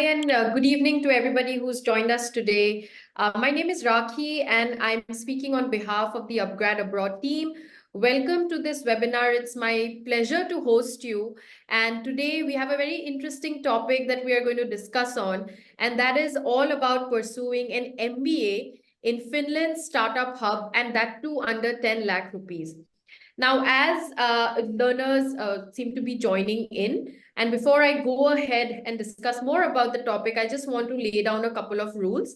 and good evening to everybody who's joined us today. My name is Raki, and I'm speaking on behalf of the upGrad Abroad team. Welcome to this webinar. It's my pleasure to host you. And today we have a very interesting topic that we are going to discuss on, and that is all about pursuing an MBA in Finland's startup hub, and that too under 10 lakh rupees. Now, as learners seem to be joining in, and before I go ahead and discuss more about the topic, I just want to lay down a couple of rules.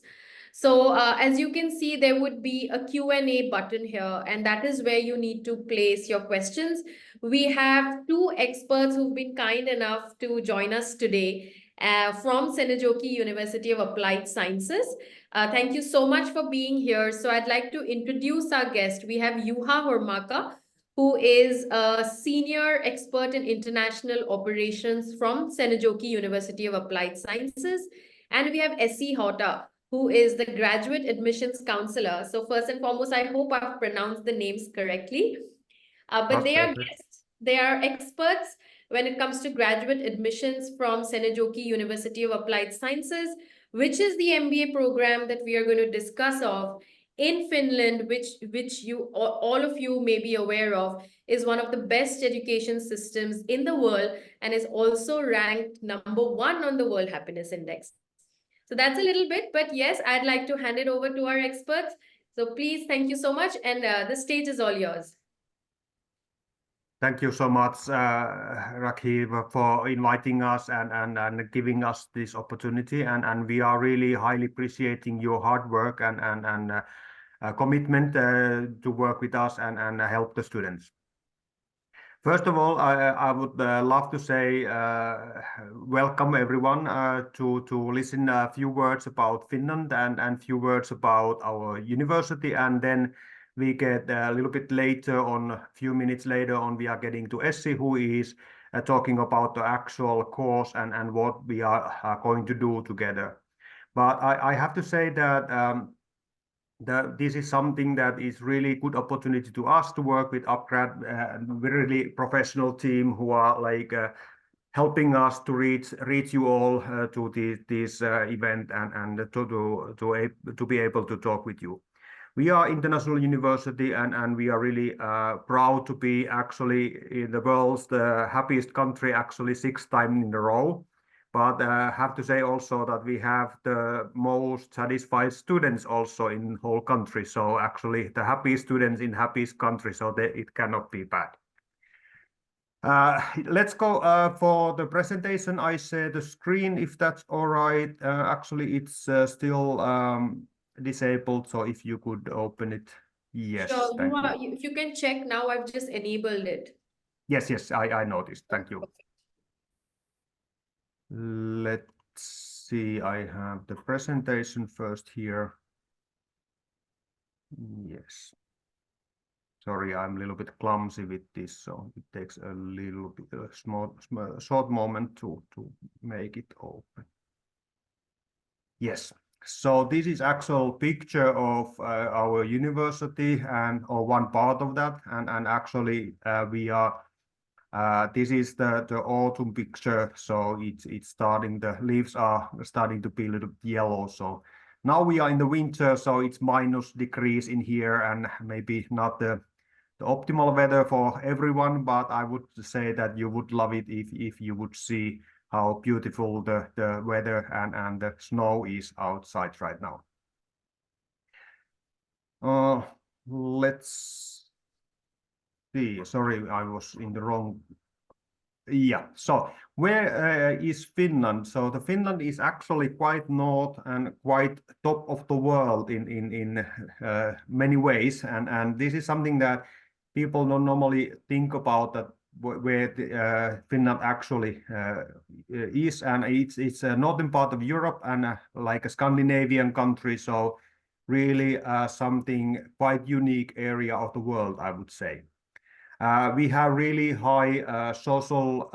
So as you can see, there would be a Q&A button here, and that is where you need to place your questions. We have two experts who've been kind enough to join us today from Seinäjoki University of Applied Sciences. Thank you so much for being here. So I'd like to introduce our guest. We have Juha Hormaka, who is a senior expert in international operations from Seinäjoki University of Applied Sciences. And we have Essie, who is the graduate admissions counselor. So first and foremost, I hope I've pronounced the names correctly. But they are guests, they are experts when it comes to graduate admissions from Seinäjoki University of Applied Sciences, which is the MBA program that we are going to discuss of in Finland, which you all of you may be aware of, is one of the best education systems in the world and is also ranked #1 on the World Happiness Index. So that's a little bit, but yes, I'd like to hand it over to our experts. So please, thank you so much, and the stage is all yours. Thank you so much, Raki, for inviting us and giving us this opportunity. And we are really highly appreciating your hard work and commitment to work with us and help the students. First of all, I would love to say welcome everyone to listen a few words about Finland and few words about our university, and then we get a little bit later on, a few minutes later on, we are getting to Essie, who is talking about the actual course and what we are going to do together. But I have to say that this is something that is really good opportunity to us to work with upGrad, really professional team who are like helping us to reach you all to this event and to be able to talk with you. We are international university and we are really proud to be actually in the world's happiest country, actually 6th time in a row. But I have to say also that we have the most satisfied students also in the whole country. So actually the happiest students in happiest country, so it cannot be bad. Let's go for the presentation. I share the screen if that's all right. Actually, it's still disabled, so if you could open it. Yes, sure. thank you. If you can check now, I've just enabled it. Yes, I noticed. Thank you. Let's see, I have the presentation first here. Yes. Sorry, I'm a little bit clumsy with this, so it takes a little bit a short moment to make it open. Yes. So this is actual picture of our university or one part of that, and actually we are. This is the autumn picture, so it's starting. The leaves are starting to be a little yellow. So now we are in the winter, so it's -degrees in here, and maybe not the optimal weather for everyone. But I would say that you would love it if you would see how beautiful the weather and the snow is outside right now. Let's see. Sorry, I was in the wrong. Yeah. So where is Finland? So the Finland is actually quite north and quite top of the world in many ways, and this is something that people don't normally think about, that where Finland actually is, and it's a northern part of Europe and like a Scandinavian country, so really something quite unique area of the world, I would say. We have really high social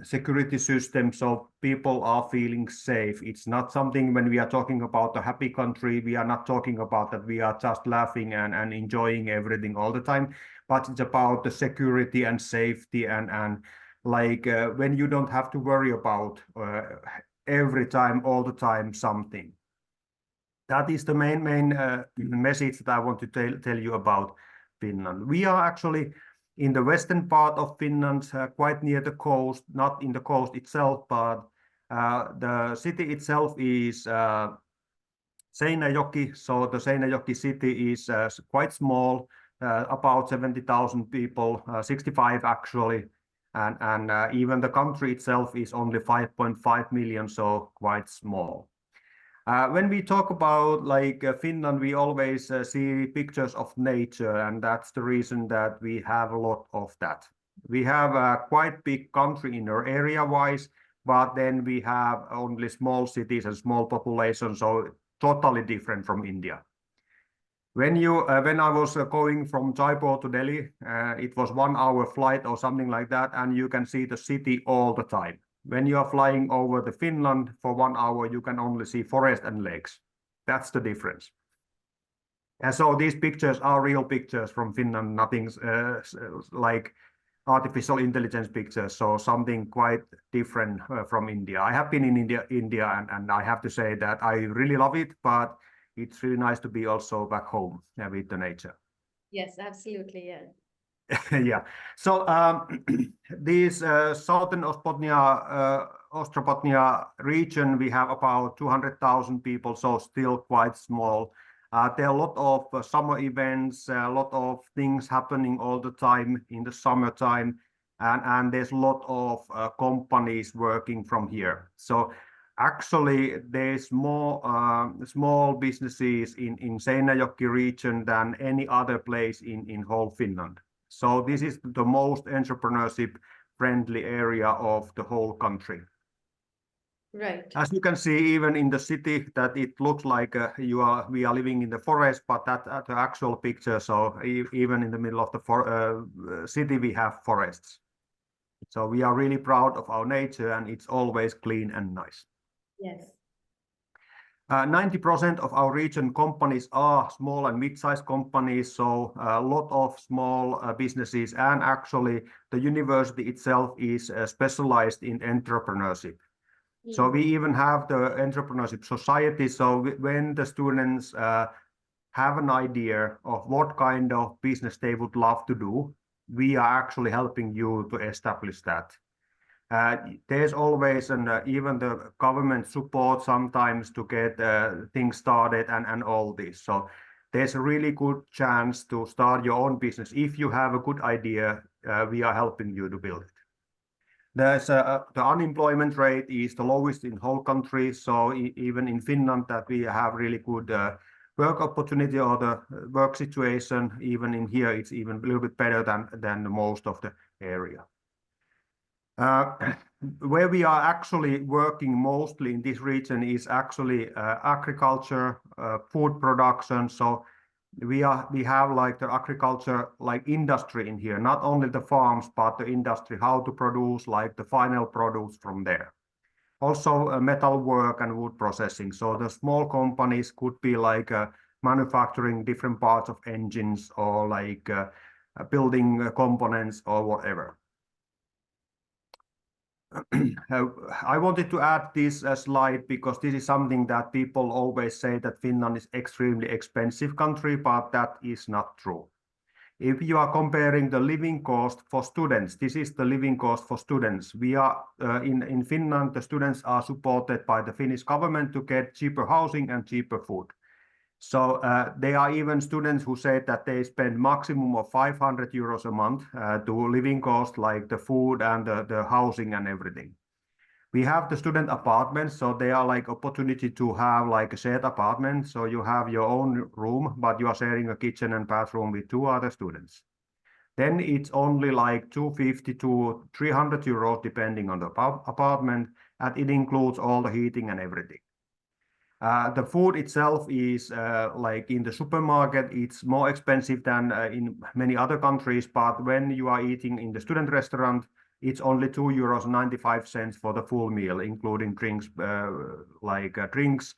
security system, so people are feeling safe. It's not something, when we are talking about a happy country, we are not talking about that we are just laughing and enjoying everything all the time, but it's about the security and safety and like when you don't have to worry about every time, all the time, something. That is the main message that I want to tell you about Finland. We are actually in the western part of Finland, quite near the coast, not in the coast itself, but the city itself is Seinäjoki. So the Seinäjoki city is quite small, about 70,000 people, 65 actually. And even the country itself is only 5.5 million, so quite small. When we talk about Finland, we always see pictures of nature, and that's the reason that we have a lot of that. We have a quite big country in our area-wise, but then we have only small cities and small populations, so totally different from India. When I was going from Jaipur to Delhi, it was 1 hour flight or something like that, and you can see the city all the time. When you are flying over the Finland for 1 hour, you can only see forest and lakes. That's the difference. And so these pictures are real pictures from Finland, nothing like artificial intelligence pictures, so something quite different from India. I have been in India, and I have to say that I really love it, but it's really nice to be also back home with the nature. Yes, absolutely. Yeah. Yeah. So this southern Ostrobothnia region, we have about 200,000 people, so still quite small. There are a lot of summer events, a lot of things happening all the time in the summertime, and there's a lot of companies working from here. So actually, there's more small businesses in Seinäjoki region than any other place in whole Finland. So this is the most entrepreneurship-friendly area of the whole country. Right. As you can see, even in the city, that it looks like we are living in the forest, but that's the actual picture. So even in the middle of the city, we have forests. So we are really proud of our nature, and it's always clean and nice. Yes. 90% of our region companies are small and mid-sized companies, so a lot of small businesses, and actually the university itself is specialized in entrepreneurship. So we even have the entrepreneurship society. So when the students have an idea of what kind of business they would love to do, we are actually helping you to establish that. There's always, even the government support sometimes to get things started and all this. So there's a really good chance to start your own business. If you have a good idea, we are helping you to build it. The unemployment rate is the lowest in whole country. So even in Finland, that we have really good work opportunity or the work situation, even in here, it's even a little bit better than most of the area. Where we are actually working mostly in this region is actually agriculture, food production. So we have like the agriculture like industry in here, not only the farms, but the industry, how to produce like the final products from there. Also metal work and wood processing. So the small companies could be like manufacturing different parts of engines or like building components or whatever. I wanted to add this slide because this is something that people always say that Finland is extremely expensive country, but that is not true. If you are comparing the living cost for students, this is the living cost for students. We are in Finland, the students are supported by the Finnish government to get cheaper housing and cheaper food. So there are even students who say that they spend maximum of 500 euros a month to living cost, like the food and the housing and everything. We have the student apartments, so they are like opportunity to have like a shared apartment. So you have your own room, but you are sharing a kitchen and bathroom with 2 other students. Then it's only like 250 to 300 euros depending on the apartment, and it includes all the heating and everything. The food itself is like in the supermarket, it's more expensive than in many other countries, but when you are eating in the student restaurant, it's only 2.95 euros for the full meal, including drinks, drinks,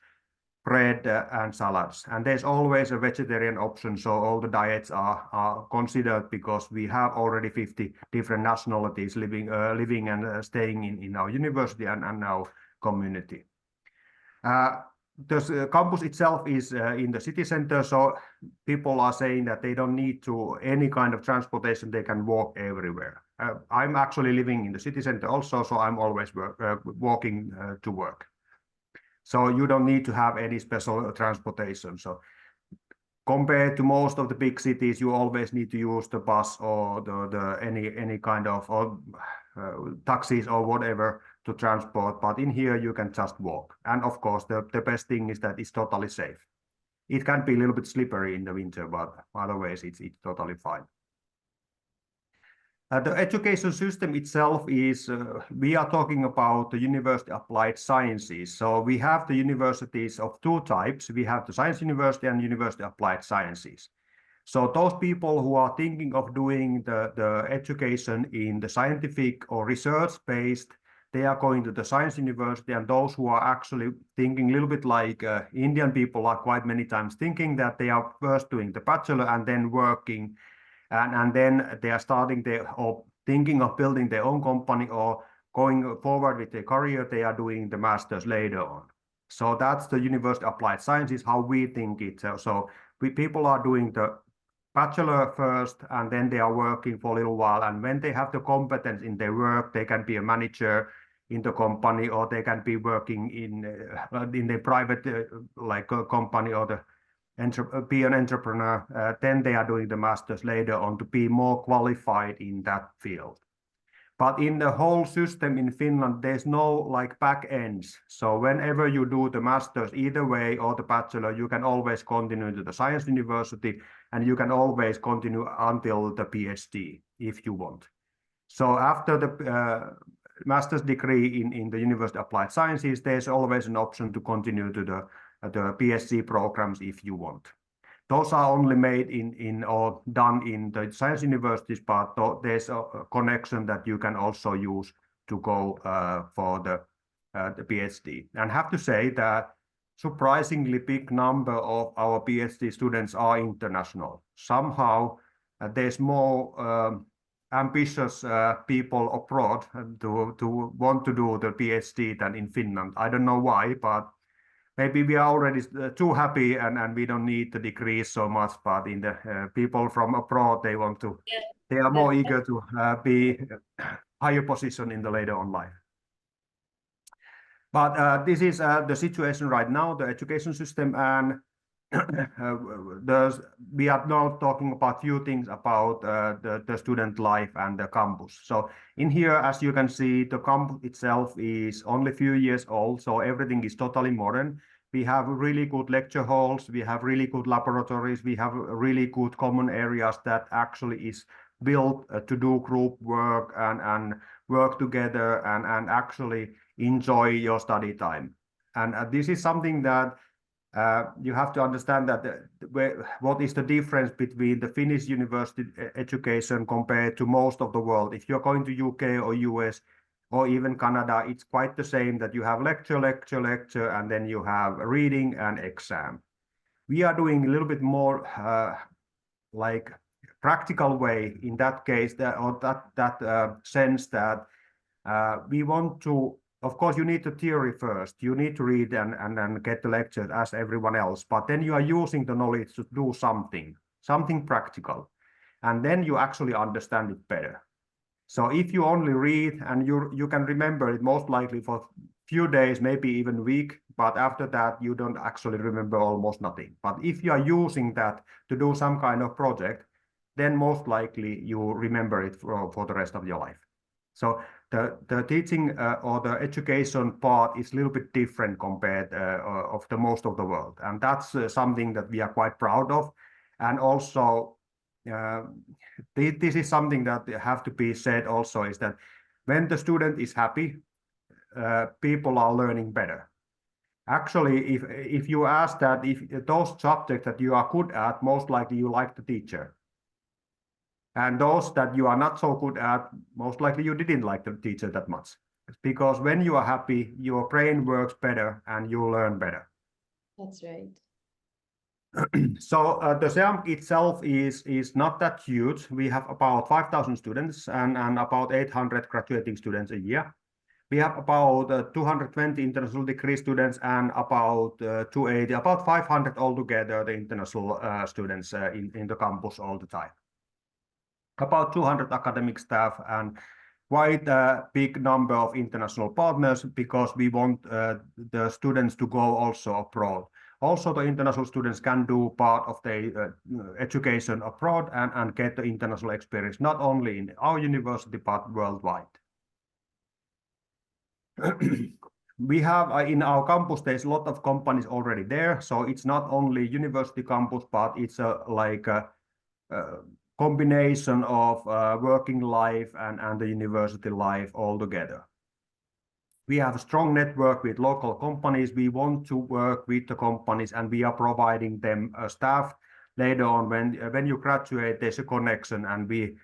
bread, and salads. And there's always a vegetarian option, so all the diets are considered because we have already 50 different nationalities living and staying in our university and now community. The campus itself is in the city center, so people are saying that they don't need to any kind of transportation, they can walk everywhere. I'm actually living in the city center also, so I'm always walking to work. So you don't need to have any special transportation. So compared to most of the big cities, you always need to use the bus or any kind of taxis or whatever to transport. But in here, you can just walk. And of course, the best thing is that it's totally safe. It can be a little bit slippery in the winter, but otherwise, it's totally fine. The education system itself is, we are talking about the university applied sciences. So we have the universities of two types. We have the science university and university applied sciences. So those people who are thinking of doing the education in the scientific or research-based, they are going to the science university, and those who are actually thinking a little bit like Indian people are quite many times thinking that they are first doing the bachelor and then working, and then they are starting or thinking of building their own company or going forward with their career, they are doing the masters later on. So that's the university applied sciences, how we think it. So people are doing the bachelor first, and then they are working for a little while. And when they have the competence in their work, they can be a manager in the company, or they can be working in the private company, or be an entrepreneur. Then they are doing the masters later on to be more qualified in that field. But in the whole system in Finland, there's no like back ends. So whenever you do the masters either way or the bachelor, you can always continue to the science university, and you can always continue until the PhD if you want. So after the master's degree in the University of Applied Sciences, there's always an option to continue to the PhD programs if you want. Those are only made in or done in the science universities, but there's a connection that you can also use to go for the PhD. And have to say that surprisingly big number of our PhD students are international. Somehow there's more ambitious people abroad to want to do the PhD than in Finland. I don't know why, but maybe we are already too happy and we don't need the degrees so much, but in the people from abroad, they want to, they are more eager to be higher position in the later on life. But this is the situation right now, the education system, and we are now talking about few things about the student life and the campus. So in here, as you can see, the campus itself is only a few years old, so everything is totally modern. We have really good lecture halls, we have really good laboratories, we have really good common areas that actually is built to do group work and work together and actually enjoy your study time. And this is something that you have to understand that what is the difference between the Finnish university education compared to most of the world. If you're going to UK or US or even Canada, it's quite the same that you have lecture, and then you have reading and exam. We are doing a little bit more like practical way in that case, that sense that we want to. Of course, you need the theory first. You need to read and get the lecture as everyone else, but then you are using the knowledge to do something practical, and then you actually understand it better. So if you only read and you can remember it most likely for a few days, maybe even a week, but after that, you don't actually remember almost nothing. But if you are using that to do some kind of project, then most likely you remember it for the rest of your life. So the teaching or the education part is a little bit different compared of the most of the world. And that's something that we are quite proud of. And also, this is something that have to be said also, is that when the student is happy, people are learning better. Actually, if you ask that, if those subjects that you are good at, most likely you like the teacher. And those that you are not so good at, most likely you didn't like the teacher that much. Because when you are happy, your brain works better and you learn better. That's right. So the SeAMK itself is not that huge. We have about 5,000 students and about 800 graduating students a year. We have about 220 international degree students and about 280, about 500 altogether, the international students in the campus all the time. About 200 academic staff and quite a big number of international partners because we want the students to go also abroad. Also, the international students can do part of their education abroad and get the international experience, not only in our university, but worldwide. We have in our campus, there's a lot of companies already there. So it's not only university campus, but it's like a combination of working life and the university life all together. We have a strong network with local companies. We want to work with the companies and we are providing them staff. Later on, when you graduate, there's a connection and we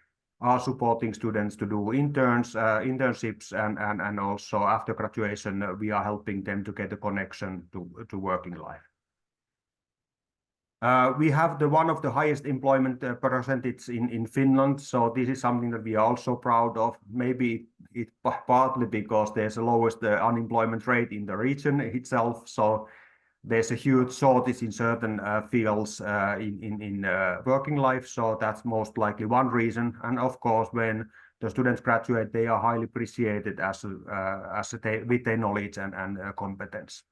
are supporting students to do internships and also after graduation, we are helping them to get a connection to working life. We have one of the highest employment percentage in Finland, so this is something that we are also proud of. Maybe it's partly because there's the lowest unemployment rate in the region itself, so there's a huge shortage in certain fields in working life, so that's most likely one reason. And of course, when the students graduate, they are highly appreciated with their knowledge and competence.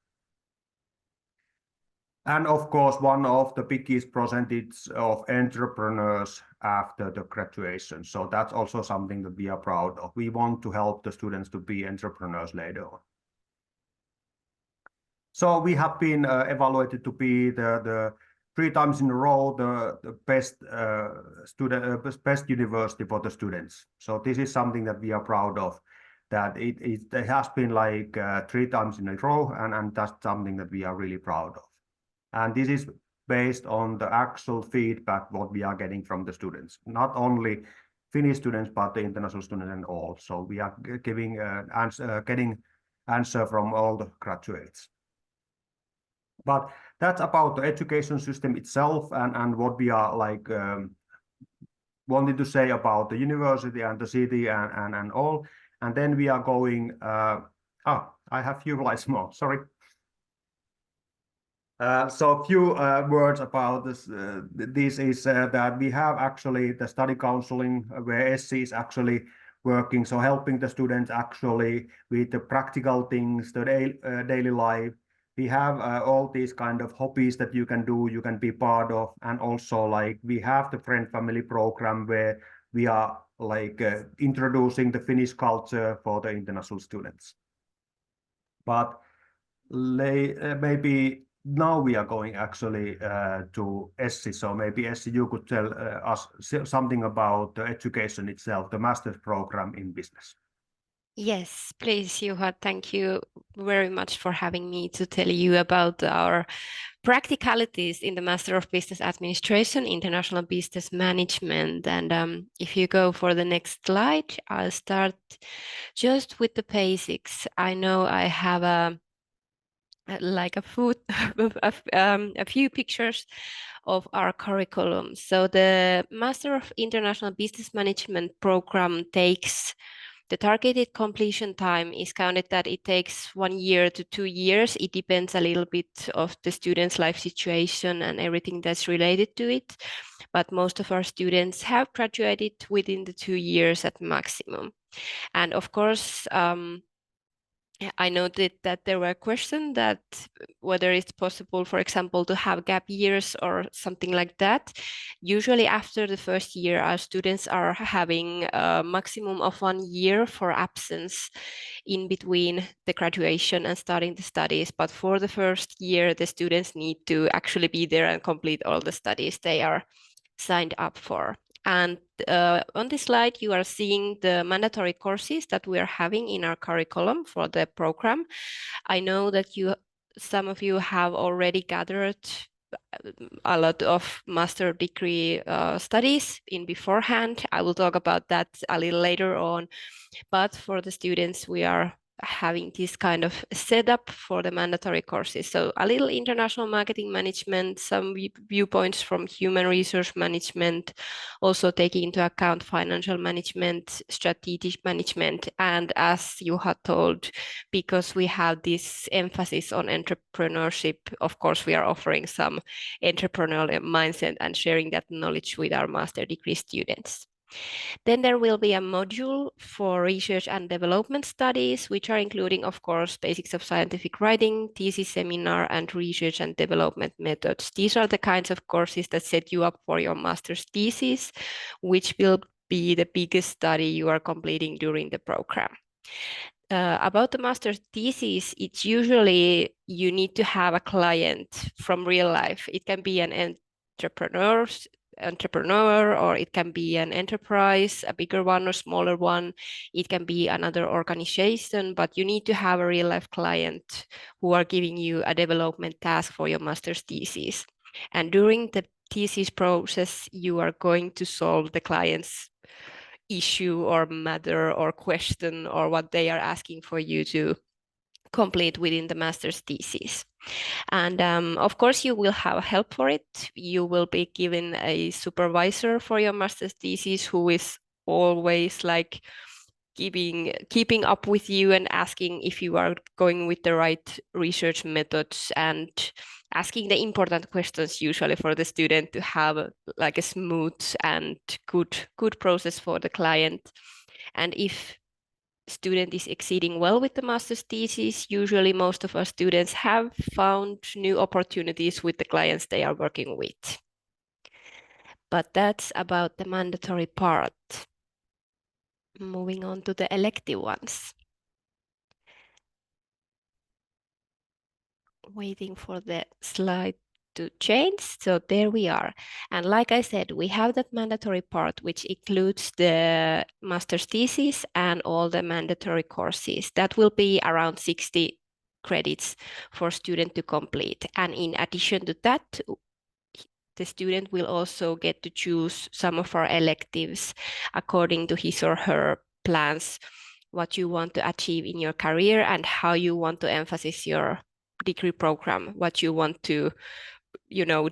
And of course, one of the biggest percentage of entrepreneurs after the graduation. So that's also something that we are proud of. We want to help the students to be entrepreneurs later on. So we have been evaluated to be the 3 times in a row the best best university for the students. So this is something that we are proud of. That it has been like 3 times in a row, and that's something that we are really proud of. And this is based on the actual feedback what we are getting from the students, not only Finnish students, but the international students and all. So we are getting answer from all the graduates. But that's about the education system itself and what we are like wanting to say about the university and the city and all. And then we are going. I have few slides more. Sorry. So a few words about this. This is that we have actually the study counseling where Essie is actually working, so helping the students actually with the practical things, the daily life. We have all these kind of hobbies that you can do, you can be part of, and also like we have the friend family program where we are like introducing the Finnish culture for the international students. But maybe now we are going actually to Essie, so maybe Essie, you could tell us something about the education itself, the master's program in business. Yes, please, Juha. Thank you very much for having me to tell you about our practicalities in the Master of Business Administration, International Business Management. And if you go for the next slide, I'll start just with the basics. I know I have a few pictures of our curriculum. So the Master of International Business Management program takes the targeted completion time is counted that it takes 1 year to 2 years. It depends a little bit of the student's life situation and everything that's related to it. But most of our students have graduated within the 2 years at maximum. And of course, I noted that there were questions that whether it's possible, for example, to have gap years or something like that. Usually after the first year, our students are having a maximum of 1 year for absence in between the graduation and starting the studies. But for the first year, the students need to actually be there and complete all the studies they are signed up for. And on this slide, you are seeing the mandatory courses that we are having in our curriculum for the program. I know that some of you have already gathered a lot of master degree studies in beforehand. I will talk about that a little later on. But for the students, we are having this kind of setup for the mandatory courses. So a little international marketing management, some viewpoints from human resource management, also taking into account financial management, strategic management. And as you had told, because we have this emphasis on entrepreneurship, of course, we are offering some entrepreneurial mindset and sharing that knowledge with our master degree students. Then there will be a module for research and development studies, which are including, of course, basics of scientific writing, thesis seminar, and research and development methods. These are the kinds of courses that set you up for your master's thesis, which will be the biggest study you are completing during the program. About the master's thesis, it's usually you need to have a client from real life. It can be an entrepreneur, or it can be an enterprise, a bigger one or smaller one. It can be another organization, but you need to have a real life client who are giving you a development task for your master's thesis. And during the thesis process, you are going to solve the client's issue or matter or question or what they are asking for you to complete within the master's thesis. And of course, you will have help for it. You will be given a supervisor for your master's thesis who is always like keeping up with you and asking if you are going with the right research methods and asking the important questions usually for the student to have like a smooth and good process for the client. And if student is exceeding well with the master's thesis, usually most of our students have found new opportunities with the clients they are working with. But that's about the mandatory part. Moving on to the elective ones. Waiting for the slide to change. So there we are. And like I said, we have that mandatory part, which includes the master's thesis and all the mandatory courses. That will be around 60 credits for student to complete. And in addition to that, the student will also get to choose some of our electives according to his or her plans, what you want to achieve in your career and how you want to emphasize your degree program, what you want to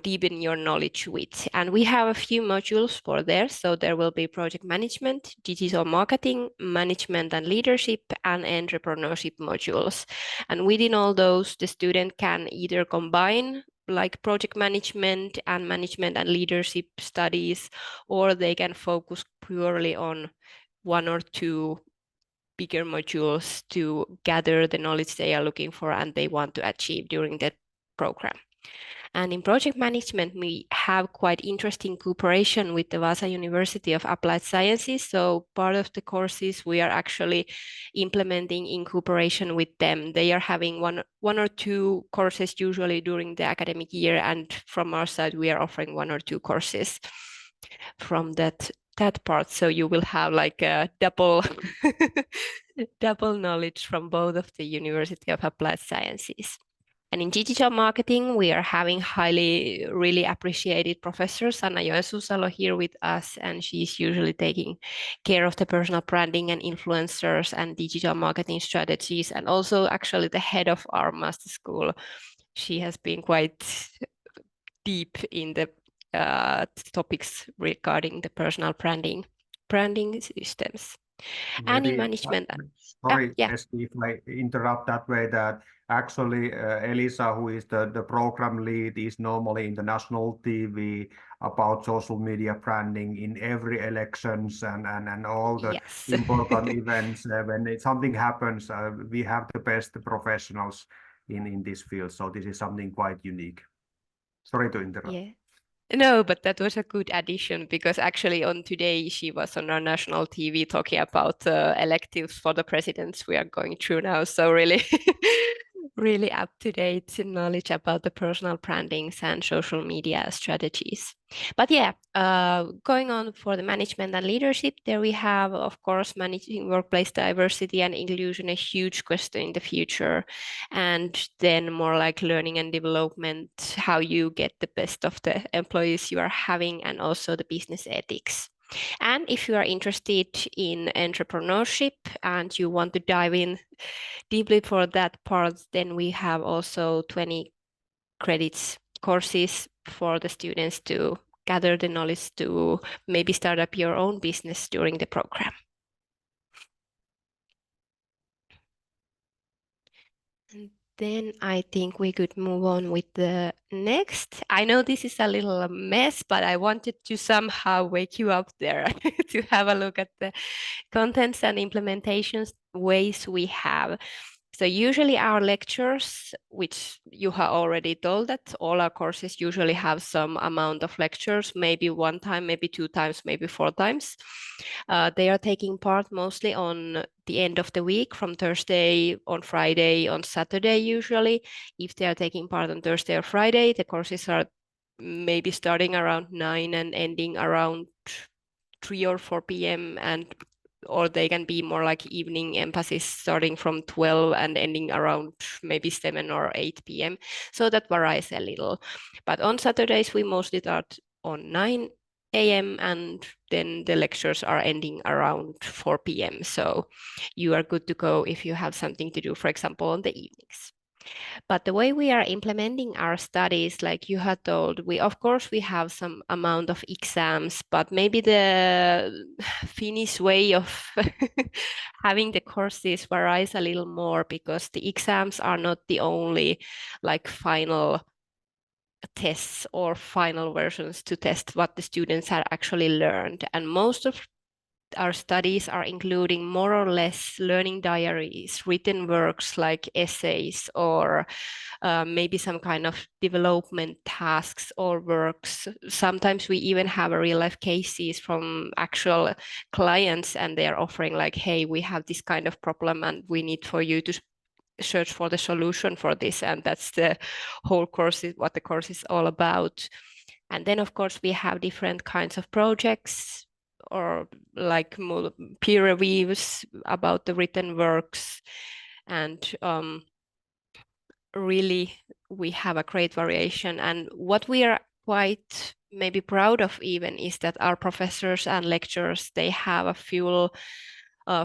deepen your knowledge with. And we have a few modules for there. So there will be project management, digital marketing, management and leadership, and entrepreneurship modules. And within all those, the student can either combine like project management and leadership studies, or they can focus purely on one or two bigger modules to gather the knowledge they are looking for and they want to achieve during the program. And in project management, we have quite interesting cooperation with the Vaasa University of Applied Sciences. So part of the courses we are actually implementing in cooperation with them. They are having one or two courses usually during the academic year. And from our side, we are offering one or two courses from that part. So you will have like a double knowledge from both of the University of Applied Sciences. And in digital marketing, we are having really appreciated professor Sanna Joensuusalo here with us, and she's usually taking care of the personal branding and influencers and digital marketing strategies, and also actually the head of our master school. She has been quite deep in the topics regarding the personal branding systems. Maybe, and in management. Sorry, Yeah. Essie, if I interrupt that way, that actually Elisa, who is the program lead, is normally in the national TV about social media branding in every elections and all the Yes. important events. When something happens, we have the best professionals in this field. So this is something quite unique. Sorry to interrupt. Yeah. No, but that was a good addition because actually on today she was on our national TV talking about electives for the presidents we are going through now. So really, really up to date knowledge about the personal brandings and social media strategies. But yeah, going on for the management and leadership, there we have, of course, managing workplace diversity and inclusion, a huge question in the future. And then more like learning and development, how you get the best of the employees you are having, and also the business ethics. And if you are interested in entrepreneurship and you want to dive in deeply for that part, then we have also 20 credits courses for the students to gather the knowledge to maybe start up your own business during the program. And then I think we could move on with the next. I know this is a little mess, but I wanted to somehow wake you up there to have a look at the contents and implementations ways we have. So usually our lectures, which you have already told that all our courses usually have some amount of lectures, maybe one time, maybe 2 times, maybe 4 times. They are taking part mostly on the end of the week, from Thursday, on Friday, on Saturday usually. If they are taking part on Thursday or Friday, the courses are maybe starting around 9 and ending around 3 or 4 p.m. or they can be more like evening emphasis starting from 12 and ending around maybe 7 or 8 p.m. So that varies a little. But on Saturdays, we mostly start on 9 a.m. and then the lectures are ending around 4 p.m. So you are good to go if you have something to do, for example, on the evenings. But the way we are implementing our studies, like you had told, of course we have some amount of exams, but maybe the Finnish way of having the courses varies a little more because the exams are not the only like final tests or final versions to test what the students have actually learned. And most of our studies are including more or less learning diaries, written works like essays, or maybe some kind of development tasks or works. Sometimes we even have a real life cases from actual clients and they are offering like, hey, we have this kind of problem and we need for you to search for the solution for this. And that's the whole course, what the course is all about. And then of course we have different kinds of projects or like peer reviews about the written works. And really we have a great variation. And what we are quite maybe proud of even is that our professors and lecturers, they have a full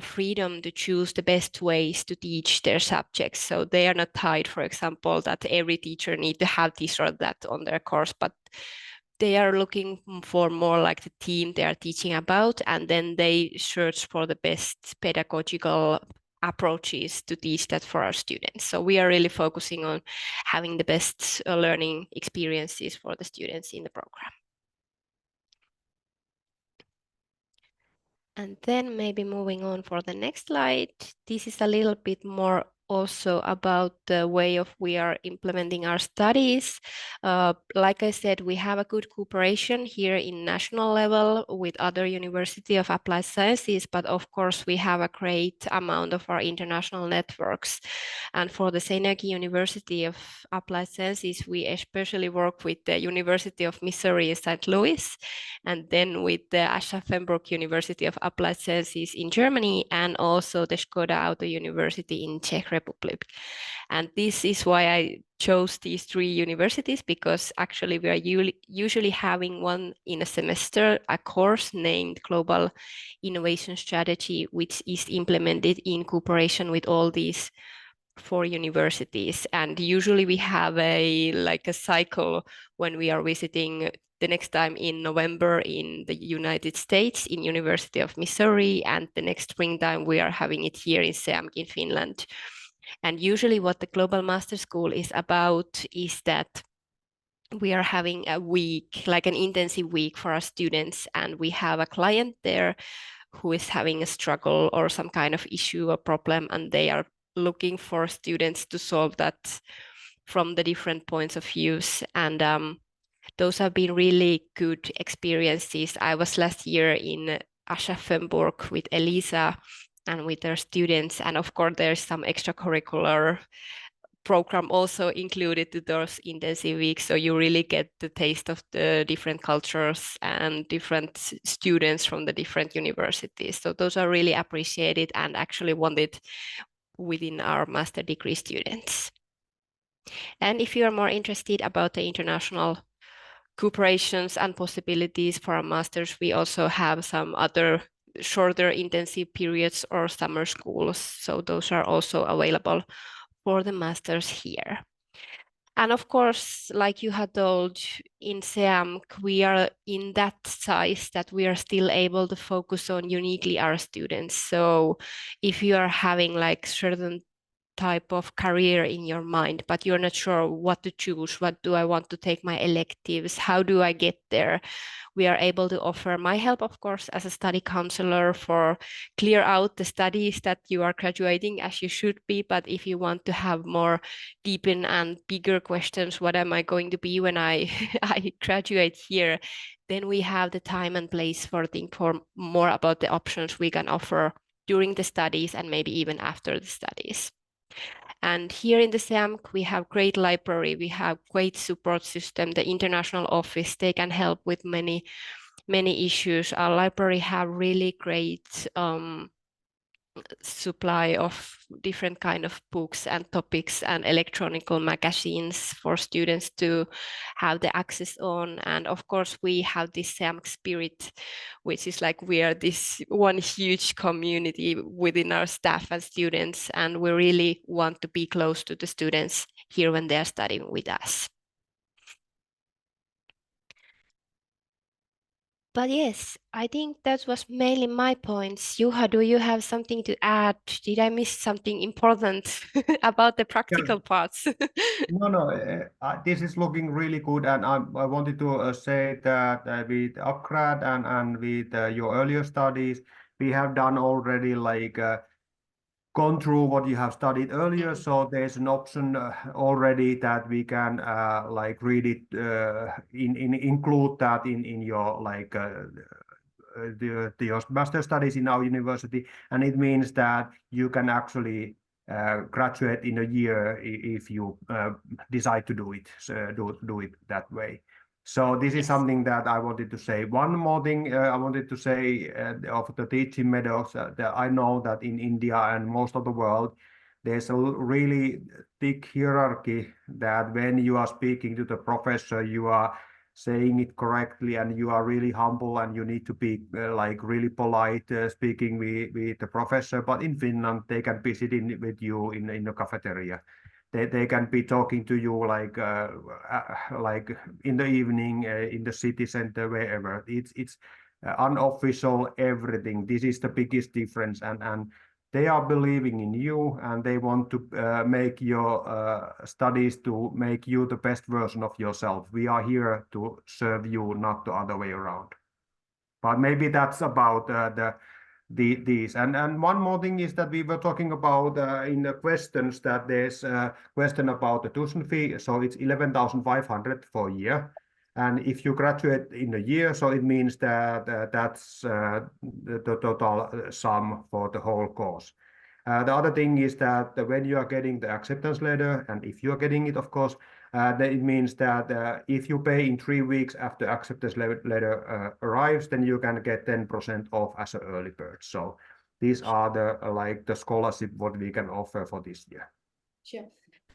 freedom to choose the best ways to teach their subjects. So they are not tied, for example, that every teacher need to have this or that on their course, but they are looking for more like the theme they are teaching about, and then they search for the best pedagogical approaches to teach that for our students. So we are really focusing on having the best learning experiences for the students in the program. And then maybe moving on for the next slide, this is a little bit more also about the way of we are implementing our studies. Like I said, we have a good cooperation here in national level with other University of Applied Sciences, but of course we have a great amount of our international networks. And for the Seinäjoki University of Applied Sciences, we especially work with the University of Missouri in St. Louis, and then with the Aschaffenburg University of Applied Sciences in Germany, and also the Škoda Auto University in Czech Republic. And this is why I chose these 3 universities, because actually we are usually having one in a semester, a course named Global Innovation Strategy, which is implemented in cooperation with all these 4 universities. And usually we have a cycle when we are visiting the next time in November in the United States in University of Missouri, and the next springtime we are having it here in SeAMK in Finland. And usually what the Global Master School is about is that we are having a week, like an intensive week for our students, and we have a client there who is having a struggle or some kind of issue or problem, and they are looking for students to solve that from the different points of views. And those have been really good experiences. I was last year in Aschaffenburg with Elisa and with their students. And of course, there's some extracurricular program also included to those intensive weeks. So you really get the taste of the different cultures and different students from the different universities. So those are really appreciated and actually wanted within our master degree students. And if you are more interested about the international cooperations and possibilities for a master's, we also have some other shorter intensive periods or summer schools. So those are also available for the masters here. And of course, like you had told, in SeAMK, we are in that size that we are still able to focus on uniquely our students. So if you are having like certain type of career in your mind, but you're not sure what to choose, what do I want to take my electives, how do I get there? We are able to offer my help, of course, as a study counselor for clear out the studies that you are graduating as you should be. But if you want to have more deepen and bigger questions, what am I going to be when I, I graduate here? Then we have the time and place for think for more about the options we can offer during the studies and maybe even after the studies. And here in the SeAMK, we have great library, we have great support system, the international office, they can help with many issues. Our library have really great supply of different kind of books and topics and electronic magazines for students to have the access on. And of course, we have this SeAMK spirit, which is like we are this one huge community within our staff and students, and we really want to be close to the students here when they're studying with us. But yes, I think that was mainly my points. Juha, do you have something to add? Did I miss something important about the practical parts? No, this is looking really good, and I wanted to say that with upGrad and with your earlier studies, we have done already like gone through what you have studied earlier. So there's an option already that we can like read it include that in your like your master studies in our university, and it means that you can actually graduate in a year if you decide to do it, do it that way. So this is something that I wanted to say. One more thing I wanted to say of the teaching methods, that I know that in India and most of the world, there's a really thick hierarchy that when you are speaking to the professor, you are saying it correctly and you are really humble and you need to be like really polite speaking with the professor. But in Finland, they can be sitting with you in a cafeteria. They can be talking to you like in the evening in the city center, wherever. It's unofficial everything. This is the biggest difference, and they are believing in you and they want to make your studies to make you the best version of yourself. We are here to serve you, not the other way around. But maybe that's about these. And one more thing is that we were talking about in the questions that there's a question about the tuition fee. So it's 11,500 for a year. And if you graduate in a year, so it means that that's the total sum for the whole course. The other thing is that when you are getting the acceptance letter, and if you are getting it, of course, then it means that if you pay in 3 weeks after acceptance letter arrives, then you can get 10% off as an early bird. So these are the like the scholarship what we can offer for this year. Sure.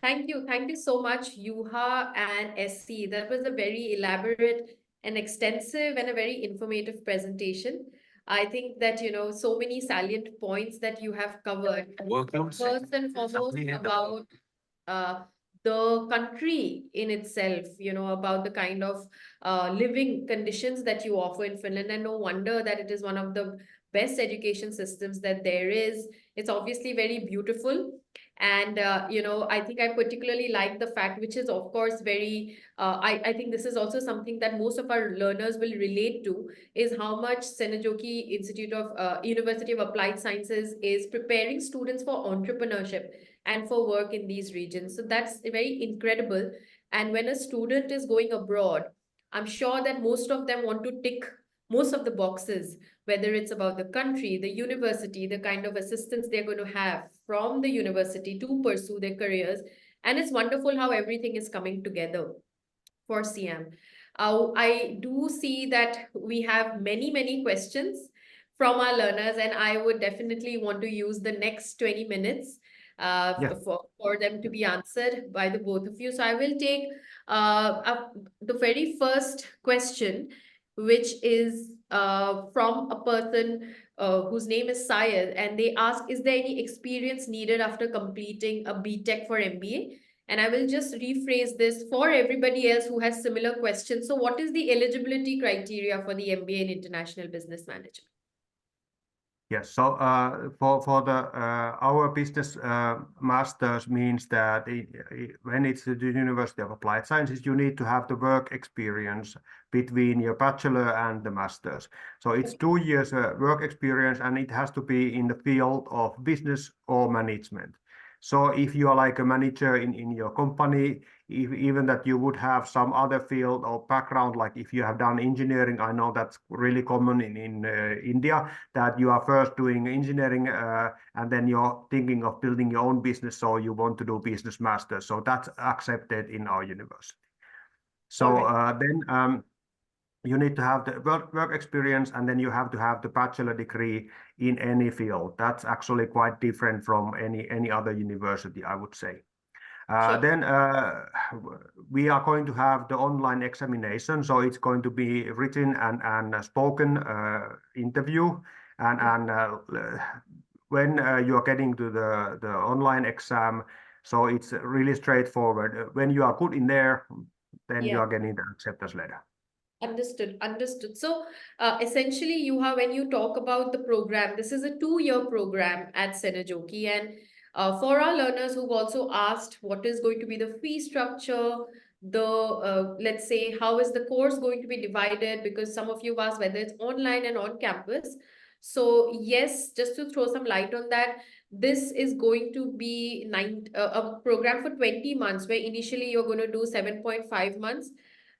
Thank you so much, Juha and Essie. That was a very elaborate and extensive and a very informative presentation. I think that, you know, so many salient points that you have covered. Welcome. First and foremost, about the country in itself, you know, about the kind of living conditions that you offer in Finland. And no wonder that it is one of the best education systems that there is. It's obviously very beautiful. And, you know, I think I particularly like the fact, which is, of course, very, I think this is also something that most of our learners will relate to, is how much Seinäjoki Institute of University of Applied Sciences is preparing students for entrepreneurship and for work in these regions. So that's very incredible. And when a student is going abroad, I'm sure that most of them want to tick most of the boxes, whether it's about the country, the university, the kind of assistance they're going to have from the university to pursue their careers. And it's wonderful how everything is coming together for SeAMK. I do see that we have many questions from our learners, and I would definitely want to use the next 20 minutes for them to be answered by the both of you. So I will take the very first question, which is from a person whose name is Syed, and they ask, is there any experience needed after completing a BTech for MBA? And I will just rephrase this for everybody else who has similar questions. So what is the eligibility criteria for the MBA in International Business Management? Yes, so for the our business masters means that when it's the University of Applied Sciences, you need to have the work experience between your bachelor and the masters. So it's 2 years work experience, and it has to be in the field of business or management. So if you are like a manager in your company, even that you would have some other field or background, like if you have done engineering, I know that's really common in India, that you are first doing engineering and then you're thinking of building your own business, so you want to do business master. So that's accepted in our university. So then you need to have the work experience, and then you have to have the bachelor degree in any field. That's actually quite different from any other university, I would say. Then we are going to have the online examination, so it's going to be written and spoken interview, and when you are getting to the online exam, so it's really straightforward. When you are good in there, then you are getting the acceptance letter. Understood. So essentially, when you talk about the program, this is a 2-year program at Seinäjoki, and for our learners who've also asked what is going to be the fee structure, let's say, how is the course going to be divided, because some of you asked whether it's online and on campus. So yes, just to throw some light on that, this is going to be a program for 20 months, where initially you're going to do 7.5 months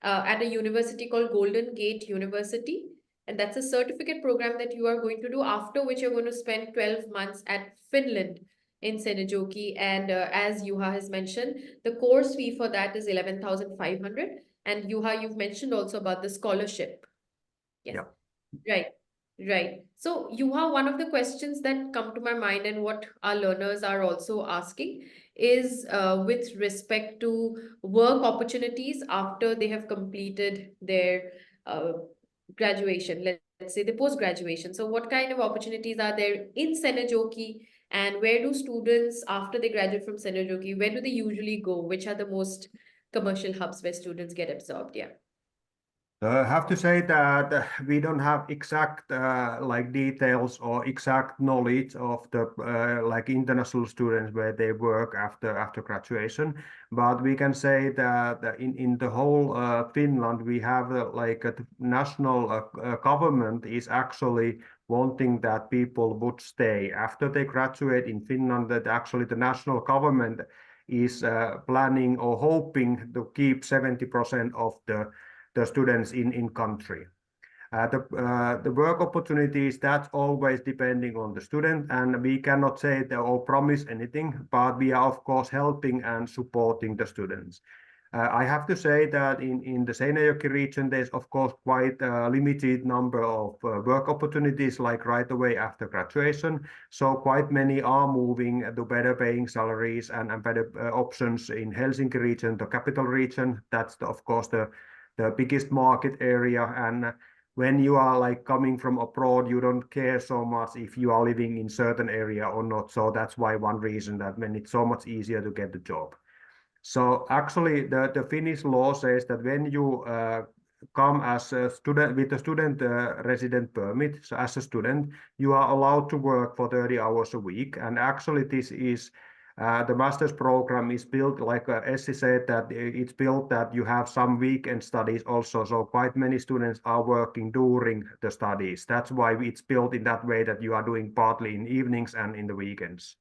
at a university called Golden Gate University. And that's a certificate program that you are going to do, after which you're going to spend 12 months at Finland in Seinäjoki. And as Juha has mentioned, the course fee for that is 11,500. And Juha, you've mentioned also about the scholarship. Yes. Yeah. Right. So Juha, one of the questions that come to my mind, and what our learners are also asking, is with respect to work opportunities after they have completed their graduation, let's say the post-graduation. So what kind of opportunities are there in Seinäjoki, and where do students, after they graduate from Seinäjoki, where do they usually go? Which are the most commercial hubs where students get absorbed? Yeah. I have to say that we don't have exact like details or exact knowledge of the like international students where they work after graduation, but we can say that in the whole Finland we have like the national government is actually wanting that people would stay after they graduate in Finland. That actually the national government is planning or hoping to keep 70% of the students in country. The work opportunities, that's always depending on the student, and we cannot say or promise anything, but we are of course helping and supporting the students. I have to say that in the Seinäjoki region, there's of course quite a limited number of work opportunities like right away after graduation. So quite many are moving to better paying salaries and better options in Helsinki region, the capital region. That's of course the biggest market area, and when you are like coming from abroad, you don't care so much if you are living in certain area or not. So that's why one reason that when it's so much easier to get the job. So actually the Finnish law says that when you come as a student with a student resident permit, so as a student, you are allowed to work for 30 hours a week. And actually this is the master's program is built, like Essie said, that it's built that you have some weekend studies also. So quite many students are working during the studies. That's why it's built in that way, that you are doing partly in evenings and in the weekends.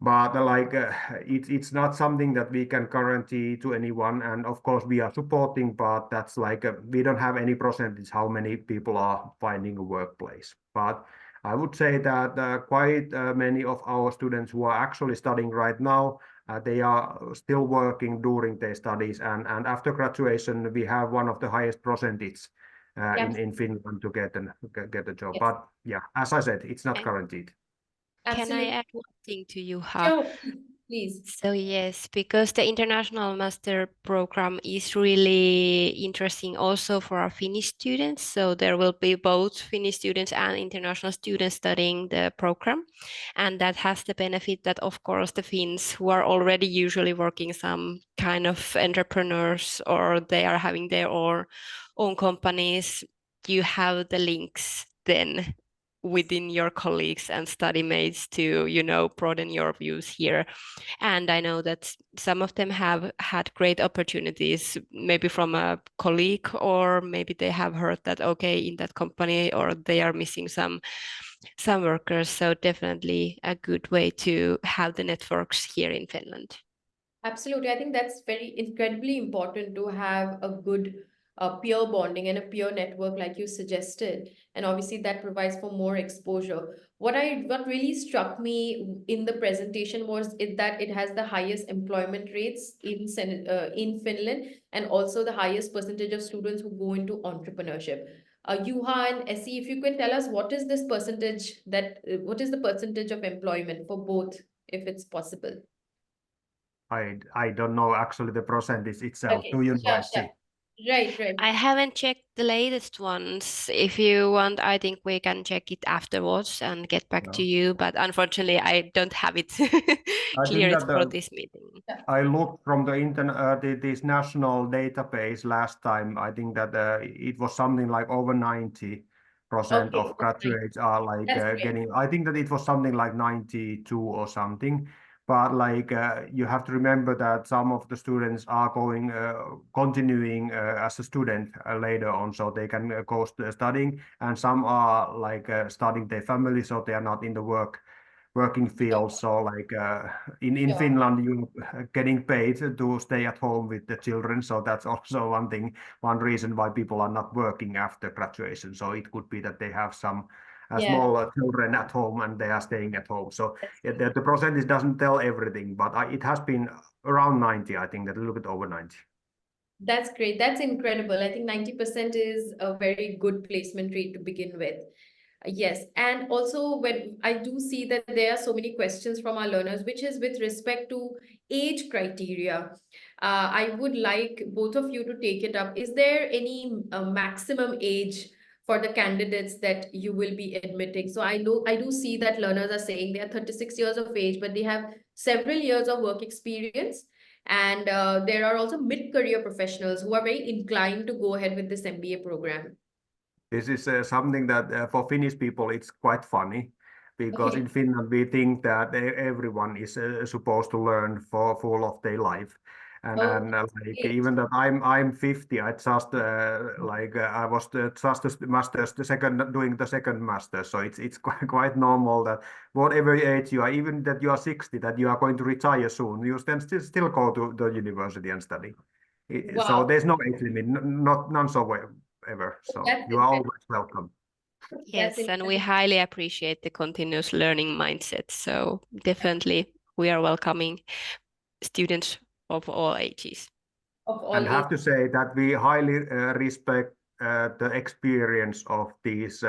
But like it's not something that we can guarantee to anyone. And of course we are supporting, but that's like we don't have any percentage how many people are finding a workplace. But I would say that quite many of our students who are actually studying right now, they are still working during their studies, and after graduation we have one of the highest percentage in Finland to get a job. Yes. But yeah, as I said, it's not guaranteed. Can I Absolutely. add one thing to you, Sure, please. So yes, because the international master program is really interesting also for our Finnish students. So there will be both Finnish students and international students studying the program. And that has the benefit that, of course, the Finns who are already usually working some kind of entrepreneurs or they are having their own companies, you have the links then within your colleagues and study mates to, broaden your views here. And I know that some of them have had great opportunities, maybe from a colleague, or maybe they have heard that, okay, in that company, or they are missing some workers. So definitely a good way to have the networks here in Finland. Absolutely. I think that's very incredibly important to have a good peer bonding and a peer network like you suggested. And obviously that provides for more exposure. What really struck me in the presentation was that it has the highest employment rates in Finland, and also the highest percentage of students who go into entrepreneurship. Juha and Essie, if you can tell us what is the percentage of employment for both, if it's possible? I don't know actually the percentage itself. Okay, Do you know, sure, Essie? right, right. I haven't checked the latest ones. If you want, I think we can check it afterwards and get back to No. you. But unfortunately, I don't have it I think cleared that for this meeting. I looked from this national database last time. I think that it was something like over 90% Okay, of graduates are like that's great. getting. I think that it was something like 92 or something. But like you have to remember that some of the students are continuing as a student later on, so they can go studying, and some are like starting their family, so they are not in the working field. So like in Sure. Finland, you getting paid to stay at home with the children. So that's also one reason why people are not working after graduation. So it could be that they have some Yeah, small children at home and they are staying at home. So the percentage doesn't tell everything, but it has been around 90, I think, that a little bit over 90. that's great. That's incredible. I think 90% is a very good placement rate to begin with. Yes, and also when I do see that there are so many questions from our learners, which is with respect to age criteria. I would like both of you to take it up. Is there any maximum age for the candidates that you will be admitting? So I do see that learners are saying they are 36 years of age, but they have several years of work experience. And there are also mid-career professionals who are very inclined to go ahead with this MBA program. This is something that for Finnish people it's quite funny, because Okay. in Finland we think that everyone is supposed to learn for full of their life, and like Okay. even that I'm 50, I just I was just a master's doing the second master, so it's quite normal that whatever age you are, even that you are 60, that you are going to retire soon, you then still go to the university and study. So Wow. there's no age limit, none so ever. So That's you are incredible. always welcome. That's Yes, and we incredible. highly appreciate the continuous learning mindset. So definitely we are welcoming students of all ages. Of all And have ages. to say that we highly respect the experience of these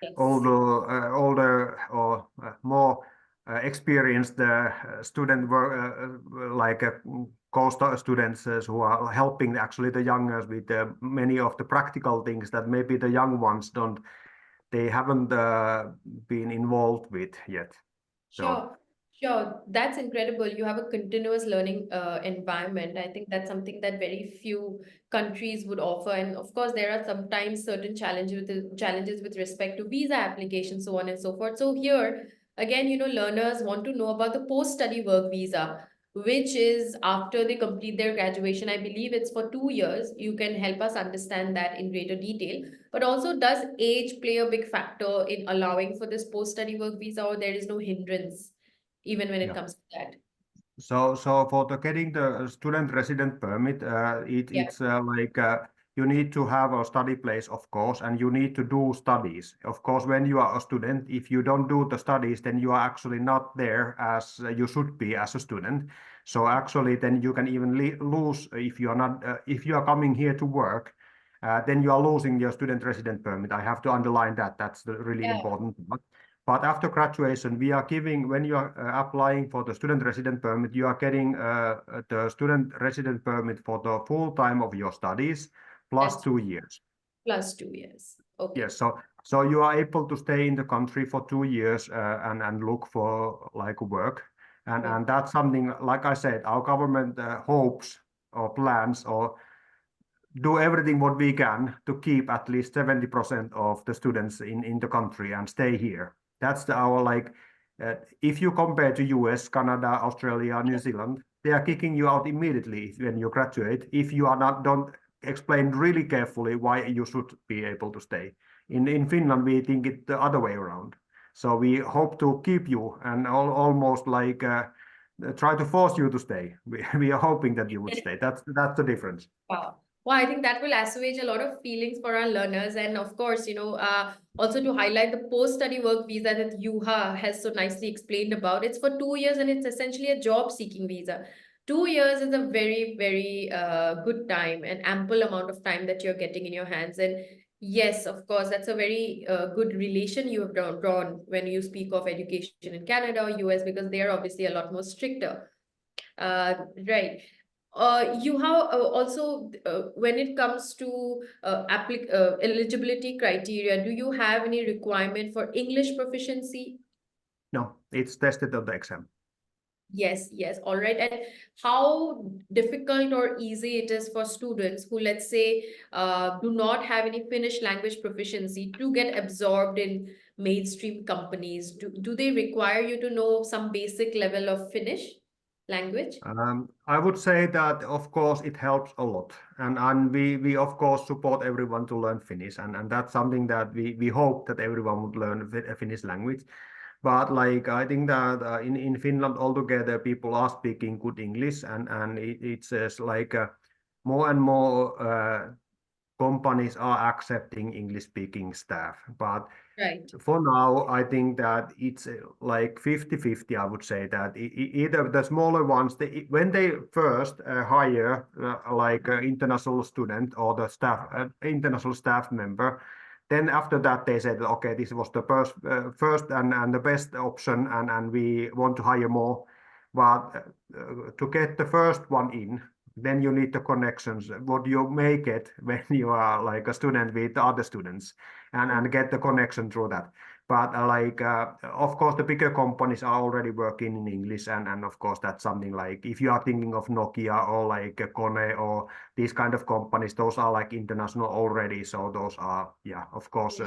Yes. older or more experienced student work, like co-students who are helping actually the youngers with many of the practical things that maybe the young ones they haven't been involved with yet. So Sure, sure. That's incredible. You have a continuous learning environment. I think that's something that very few countries would offer. And of course, there are sometimes certain challenges with respect to visa application, so on and so forth. So here, again, learners want to know about the post-study work visa, which is after they complete their graduation. I believe it's for 2 years. You can help us understand that in greater detail. But also, does age play a big factor in allowing for this post-study work visa, or there is no hindrance even when it yeah. comes to that? So for getting the student resident permit, Yeah. it's you need to have a study place, of course, and you need to do studies. Of course, when you are a student, if you don't do the studies, then you are actually not there as you should be as a student. So actually, then you can even lose if you are not if you are coming here to work. Then you are losing your student resident permit. I have to underline that. That's the really Yeah. important part. But after graduation, we are giving, when you are applying for the student resident permit, you are getting the student resident permit for the full time of your studies plus That's 2 years. plus 2 years. Okay. Yes, so you are able to stay in the country for 2 years and look for like work. And that's something, like I said, our government hopes or plans or do everything what we can to keep at least 70% of the students in the country and stay here. That's our like, if you compare to US, Canada, Australia, New Zealand, they are kicking you out immediately when you graduate if you are not don't explain really carefully why you should be able to stay. In Finland, we think it the other way around. So we hope to keep you and almost like try to force you to stay. We are hoping that you would stay. That's the difference. Wow. Well, I think that will assuage a lot of feelings for our learners. And of course, also to highlight the post-study work visa that Yuha has so nicely explained about. It's for 2 years and it's essentially a job-seeking visa. 2 years is a very, very good time and ample amount of time that you're getting in your hands. And yes, of course, that's a very good relation you have drawn when you speak of education in Canada or US, because they are obviously a lot more stricter. Right. You have also, when it comes to eligibility criteria, do you have any requirement for English proficiency? No, it's tested on the exam. Yes, yes. All right. And how difficult or easy it is for students who, let's say, do not have any Finnish language proficiency to get absorbed in mainstream companies? Do they require you to know some basic level of Finnish language? I would say that, of course, it helps a lot. And we of course, support everyone to learn Finnish. And that's something that we hope that everyone would learn Finnish language. But like I think that in Finland altogether, people are speaking good English, and it's like more and more companies are accepting English-speaking staff. But Right. for now, I think that it's like 50-50, I would say that either the smaller ones, when they first hire like an international student or the staff, international staff member, then after that they said, okay, this was the first and the best option, and we want to hire more. But to get the first one in, then you need the connections. What you make it when you are like a student with other students, and get the connection through that. But of course, the bigger companies are already working in English, and of course that's something like if you are thinking of Nokia or like Kone or these kind of companies, those are like international already. So those are, yeah, of course,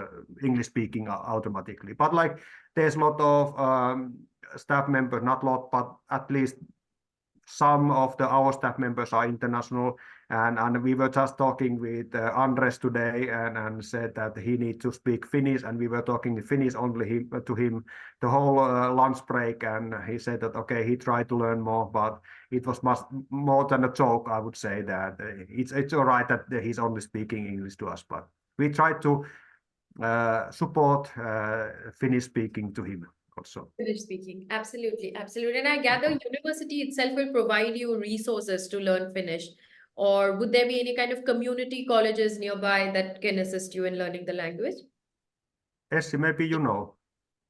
English speaking automatically. But like there's a lot of staff members, not a lot, but at least some of our staff members are international, and we were just talking with Andres today and said that he needs to speak Finnish, and we were talking Finnish only to him the whole lunch break, and he said that okay, he tried to learn more, but it was much more than a joke. I would say that it's all right that he's only speaking English to us, but we try to support Finnish speaking to him also. Finnish speaking, absolutely, absolutely. And I gather university itself will provide you resources to learn Finnish, or would there be any kind of community colleges nearby that can assist you in learning the language? Essie, maybe you know.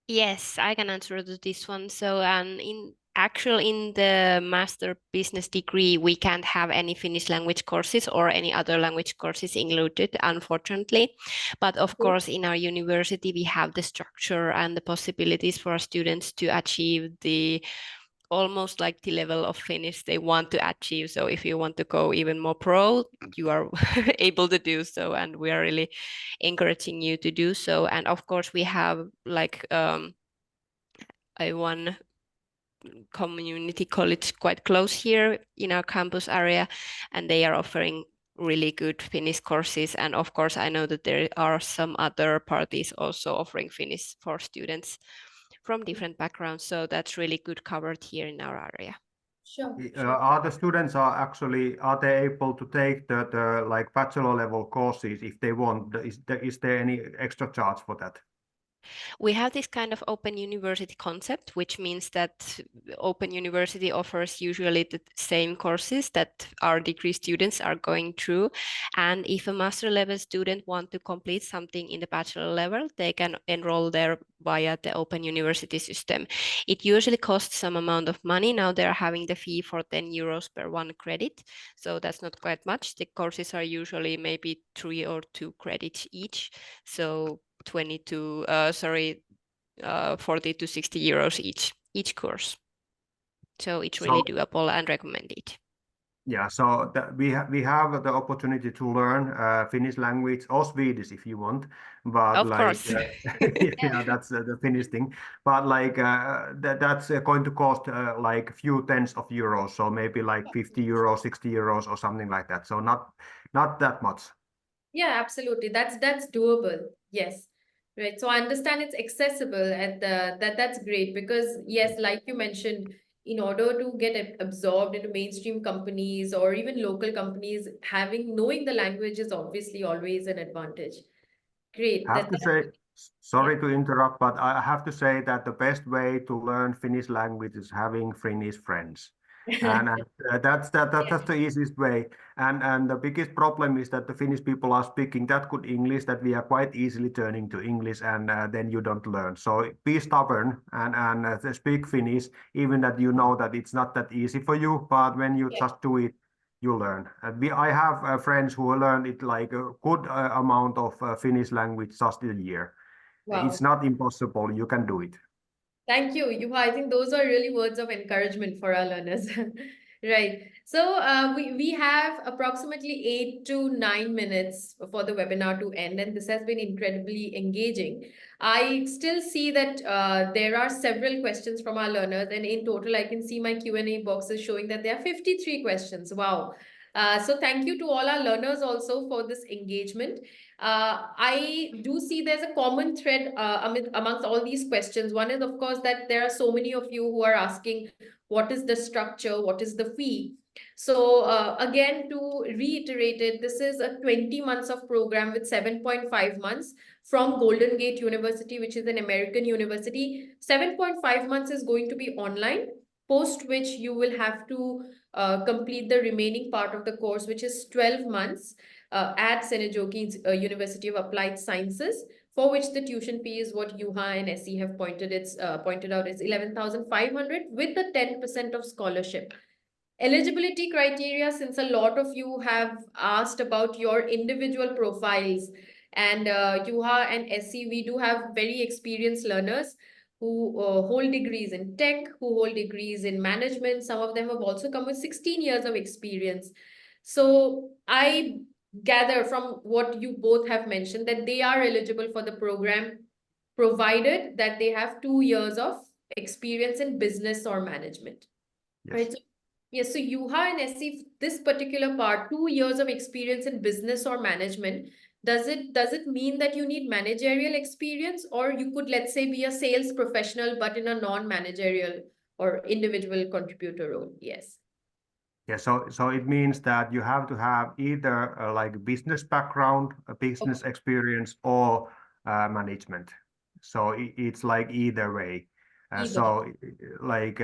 Yes, I can answer to this one. So, in the master business degree, we can't have any Finnish language courses or any other language courses included, unfortunately. But of course, in our university, we have the structure and the possibilities for our students to achieve the almost like the level of Finnish they want to achieve. So if you want to go even more pro, you are able to do so, and we are really encouraging you to do so. And of course, we have like one community college quite close here in our campus area, and they are offering really good Finnish courses. And of course, I know that there are some other parties also offering Finnish for students from different backgrounds. So that's really good covered here in our area. Sure. Are the students are they able to take the like bachelor level courses if they want? Is there any extra charge for that? We have this kind of open university concept, which means that open university offers usually the same courses that our degree students are going through. And if a master level student want to complete something in the bachelor level, they can enroll there via the open university system. It usually costs some amount of money. Now they're having the fee for 10 euros per one credit. So that's not quite much. The courses are usually maybe 3 or 2 credits each. So 40 to 60 euros each course. So it's really doable and recommended. Yeah, so we have the opportunity to learn Finnish language or Swedish if you want, but Of like course. yeah, that's the Finnish thing. But like that's going to cost like few tens of euros, so maybe like 50 euros, 60 euros or something like that. So not that much. Yeah, absolutely. That's doable. Yes. Right. So I understand it's accessible and that's great because yes, like you mentioned, in order to get absorbed into mainstream companies or even local companies, knowing the language is obviously always an advantage. Great. I have to say, Yeah. sorry to interrupt, but I have to say that the best way to learn Finnish language is having Finnish friends. And that's the easiest way. And the biggest problem is that the Finnish people are speaking that good English that we are quite easily turning to English, and then you don't learn. So be stubborn and speak Finnish, even that you know that it's not that easy for you. But when you Yeah. just do it, you learn. I have friends who learned it like a good amount of Finnish language just a year. Wow. It's not impossible. You can do it. Thank you. I think those are really words of encouragement for our learners. Right. So we have approximately 8 to 9 minutes for the webinar to end, and this has been incredibly engaging. I still see that there are several questions from our learners, and in total, I can see my Q&A boxes showing that there are 53 questions. Wow. So thank you to all our learners also for this engagement. I do see there's a common thread amongst all these questions. One is, of course, that there are so many of you who are asking, what is the structure? What is the fee? So again, to reiterate it, this is a 20 months of program with 7.5 months from Golden Gate University, which is an American university. 7.5 months is going to be online, post which you will have to complete the remaining part of the course, which is 12 months at Seinäjoki University of Applied Sciences, for which the tuition fee is what Juha and Essie have pointed out, is 11,500 with the 10% of scholarship. Eligibility criteria, since a lot of you have asked about your individual profiles, and Juha and Essie, we do have very experienced learners who hold degrees in tech, who hold degrees in management. Some of them have also come with 16 years of experience. So I gather from what you both have mentioned that they are eligible for the program, provided that they have 2 years of experience in business or management. Yes. Right. So, yes. So Juha and Essie, this particular part, 2 years of experience in business or management, does it mean that you need managerial experience, or you could, let's say, be a sales professional but in a non-managerial or individual contributor role? Yes. Yeah, so it means that you have to have either like business background, a business experience, or management. So it's like either way. Either. So like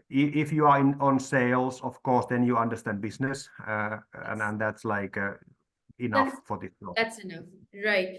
if you are on sales, of course, then you understand business, and that's like enough for this job. That's enough. Right.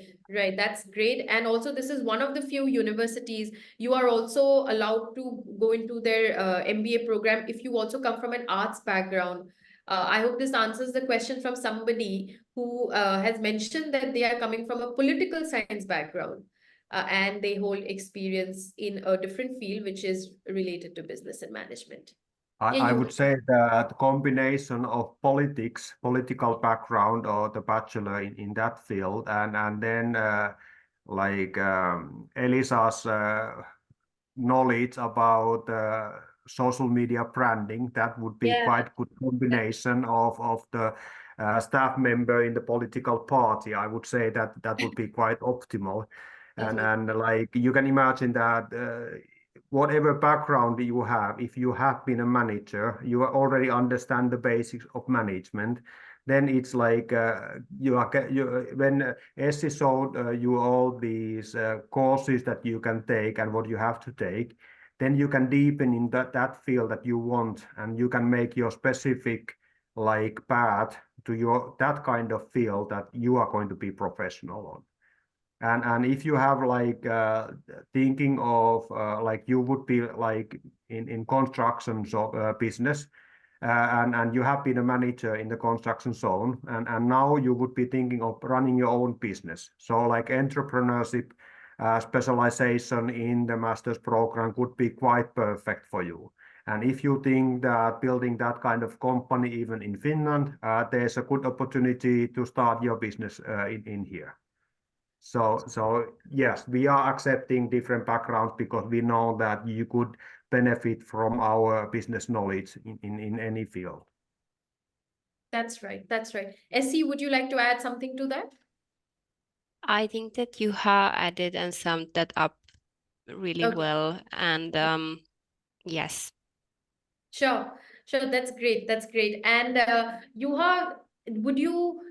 That's great. And also, this is one of the few universities you are also allowed to go into their MBA program if you also come from an arts background. I hope this answers the question from somebody who has mentioned that they are coming from a political science background and they hold experience in a different field, which is related to business and management. Yeah, I you. would say that the combination of political background or the bachelor in that field, and then like Elisa's knowledge about social media branding, that would be Yeah. quite good combination of the staff member in the political party. I would say that would be quite optimal. And like you can imagine that whatever background you have, if you have been a manager, you already understand the basics of management. then it's like when Essie showed you all these courses that you can take and what you have to take, then you can deepen in that field that you want, and you can make your specific like path to that kind of field that you are going to be professional on. And if you have like thinking of like you would be like in construction business, and you have been a manager in the construction zone, and now you would be thinking of running your own business. So like entrepreneurship specialization in the master's program would be quite perfect for you. And if you think that building that kind of company even in Finland, there's a good opportunity to start your business in here. So yes, we are accepting different backgrounds because we know that you could benefit from our business knowledge in any field. That's right. That's right. Essie, would you like to add something to that? I think that you have added and summed that up really well. And yes. Sure. That's great. That's great. And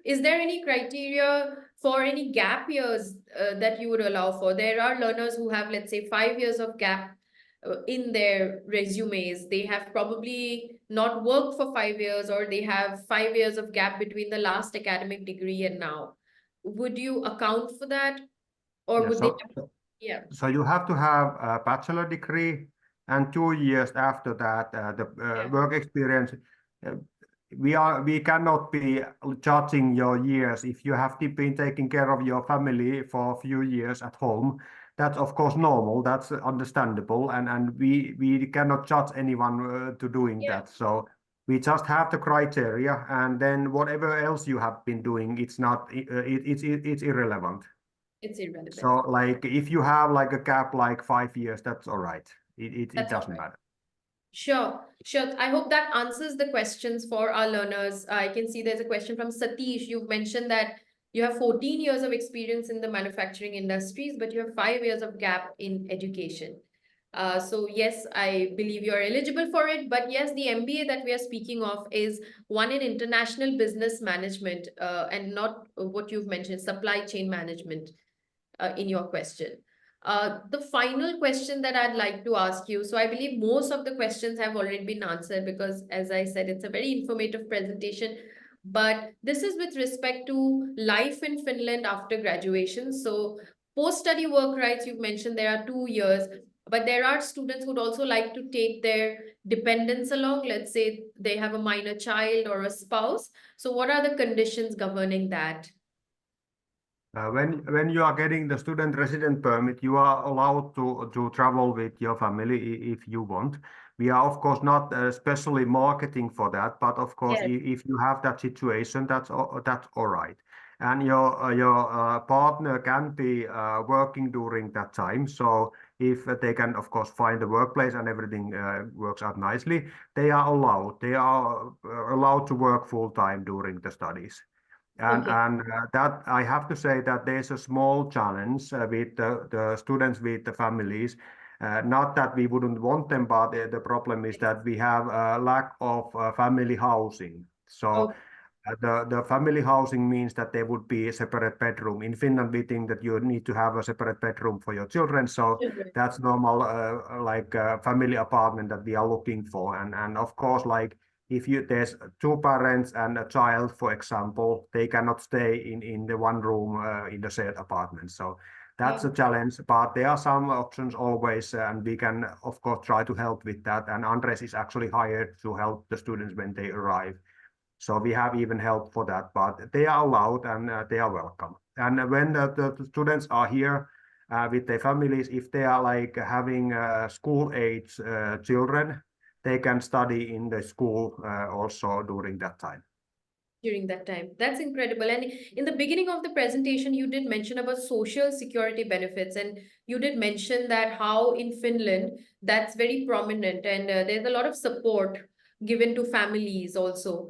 is there any criteria for any gap years that you would allow for? There are learners who have, let's say, 5 years of gap in their resumes. They have probably not worked for 5 years, or they have 5 years of gap between the last academic degree and now. Would you account for that? Or Yeah, would they? Yeah. so you have to have a bachelor degree, and 2 years after that, the work experience. Uh, we cannot be judging your years if you have been taking care of your family for a few years at home. That's of course normal. That's understandable, and we cannot judge anyone to doing that. So we just have the criteria, and then whatever else you have been doing, it's not it's irrelevant. It's irrelevant. So like if you have like a gap like 5 years, that's all right. It doesn't matter. Sure. I hope that answers the questions for our learners. I can see there's a question from Satish. You've mentioned that you have 14 years of experience in the manufacturing industries, but you have 5 years of gap in education. So yes, I believe you're eligible for it. But yes, the MBA that we are speaking of is one in international business management, and not what you've mentioned, supply chain management, in your question. The final question that I'd like to ask you, so I believe most of the questions have already been answered because, as I said, it's a very informative presentation. But this is with respect to life in Finland after graduation. So post-study work rights, you've mentioned there are 2 years, but there are students who'd also like to take their dependents along. Let's say they have a minor child or a spouse. So what are the conditions governing that? When you are getting the student resident permit, you are allowed to travel with your family if you want. We are of course not especially marketing for that, but of course if you have that situation, that's all right. And your partner can be working during that time. So if they can of course find a workplace and everything works out nicely, they are allowed. They are allowed to work full time during the studies. And that I have to say that there's a small challenge with the students with the families. Not that we wouldn't want them, but the problem is that we have a lack of family housing. So the family housing means that there would be a separate bedroom. In Finland, we think that you need to have a separate bedroom for your children. So that's normal, like family apartment that we are looking for. And of course, like if there's two parents and a child, for example, they cannot stay in the one room in the shared apartment. So that's a challenge, but there are some options always, and we can of course try to help with that. And Andres is actually hired to help the students when they arrive. So we have even help for that, but they are allowed and they are welcome. And when the students are here with their families, if they are like having school age children, they can study in the school also during that time. During that time. That's incredible. And in the beginning of the presentation, you did mention about social security benefits, and you did mention that how in Finland, that's very prominent, and there's a lot of support given to families also.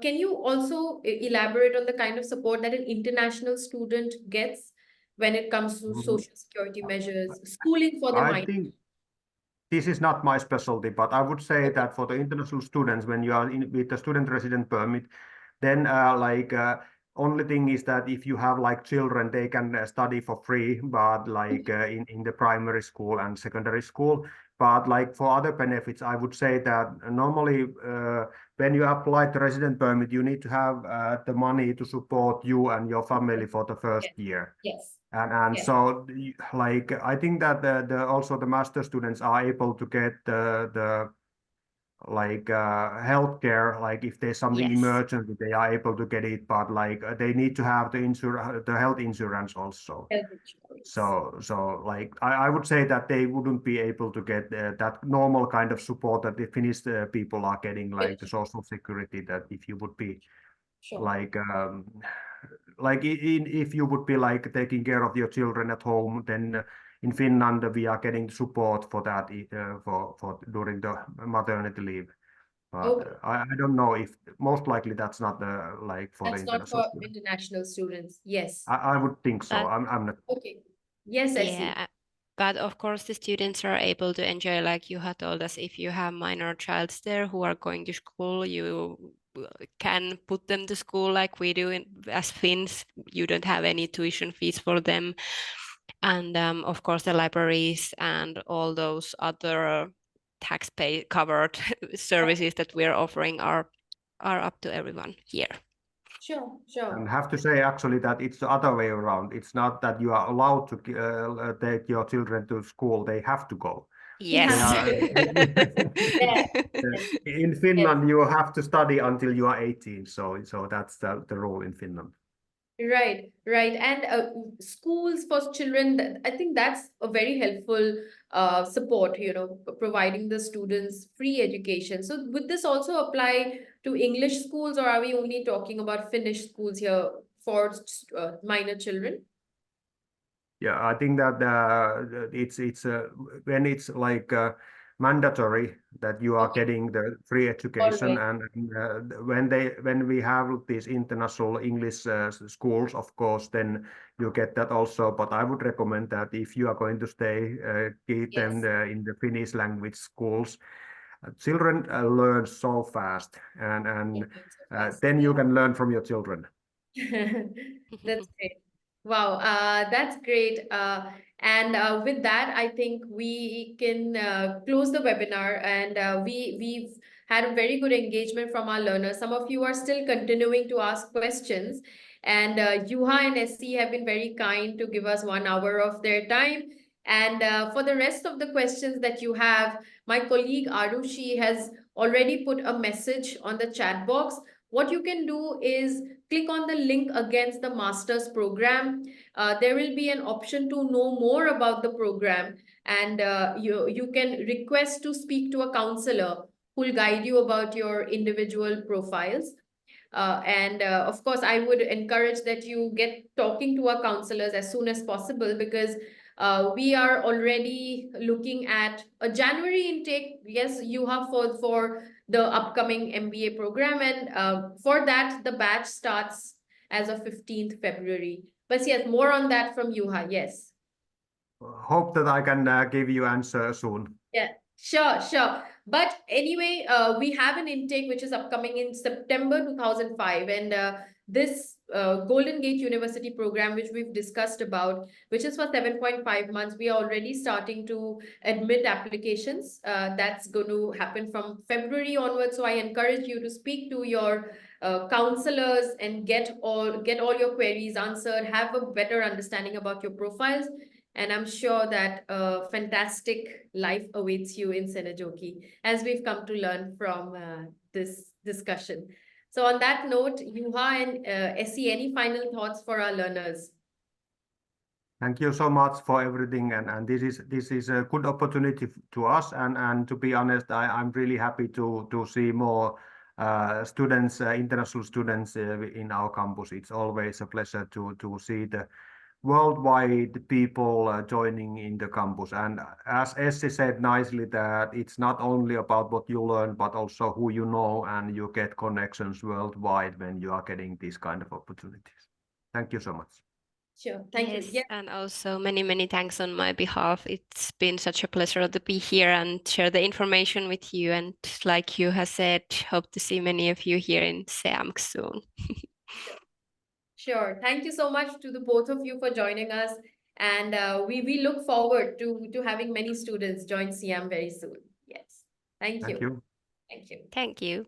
Can you also elaborate on the kind of support that an international student gets when it comes to social security measures, schooling for the I minors? think this is not my specialty, but I would say that for the international students, when you are with the student resident permit, Then only thing is that if you have like children, they can study for free, but like in the primary school and secondary school. But like for other benefits, I would say that normally when you apply the resident permit, you need to have the money to support you and your family for the first year. Yes. And Yes. so like I think that also the master students are able to get the like healthcare, like if there's something Yes. emergency, they are able to get it, but like they need to have the health insurance also. Health insurance. So like I would say that they wouldn't be able to get that normal kind of support that the Finnish people are getting, like the social security, that if you would be Sure. like if you would be like taking care of your children at home, then in Finland we are getting support for that for during the maternity leave. But Okay. I don't know if most likely that's not like for the That's not international for students. international students. Yes. I would think so. But I'm not. Okay. Yes, Essie. yeah, but of course the students are able to enjoy, like you had told us, if you have minor childs there who are going to school, you can put them to school like we do as Finns. You don't have any tuition fees for them. And of course the libraries and all those other tax-pay covered services that we're offering are up to everyone here. Sure, And sure. have to say actually that it's the other way around. It's not that you are allowed to take your children to school. They have to go. Yes. They are, Yes. in Finland, you have to study until you are 18. So that's the rule in Finland. Right, right. And schools for children, I think that's a very helpful support, providing the students free education. So would this also apply to English schools, or are we only talking about Finnish schools here for minor children? Yeah, I think that it's when it's like mandatory that you are Okay. getting the free education, Alright. and when we have these international English schools, of course, then you get that also. But I would recommend that if you are going to stay, keep them Yes. in the Finnish language schools. Children learn so fast, and then you can learn from your children. That's great. Wow, that's great. And with that, I think we can close the webinar. And we've had a very good engagement from our learners. Some of you are still continuing to ask questions. And Juha and Essie have been very kind to give us 1 hour of their time. And for the rest of the questions that you have, my colleague Arushi has already put a message on the chat box. What you can do is click on the link against the master's program. There will be an option to know more about the program, and you can request to speak to a counselor who will guide you about your individual profiles. And of course, I would encourage that you get talking to our counselors as soon as possible, because we are already looking at a January intake. Yes, you have for the upcoming MBA program, and for that, the batch starts as of 15th February. But yes, more on that from Juha. Yes. Hope that I can give you answer soon. Yeah, sure. But anyway, we have an intake which is upcoming in September 2005, and this Golden Gate University program, which we've discussed about, which is for 7.5 months, we are already starting to admit applications. That's going to happen from February onwards. So I encourage you to speak to your counselors and get all your queries answered, have a better understanding about your profiles. And I'm sure that a fantastic life awaits you in Seinäjoki, as we've come to learn from this discussion. So on that note, Juha and Essie, any final thoughts for our learners? Thank you so much for everything, and this is a good opportunity to us, and to be honest, I'm really happy to see more students, international students in our campus. It's always a pleasure to see the worldwide people joining in the campus. And as Essie said nicely, that it's not only about what you learn, but also who you know, and you get connections worldwide when you are getting these kind of opportunities. Thank you so much. Sure. Thank you. Yes, Yeah. and also many thanks on my behalf. It's been such a pleasure to be here and share the information with you. And like you have said, hope to see many of you here in SeAMK soon. Sure. Thank you so much to the both of you for joining us. And we look forward to having many students join SeAMK very soon. Yes. Thank Thank you. you. Thank you. Thank you.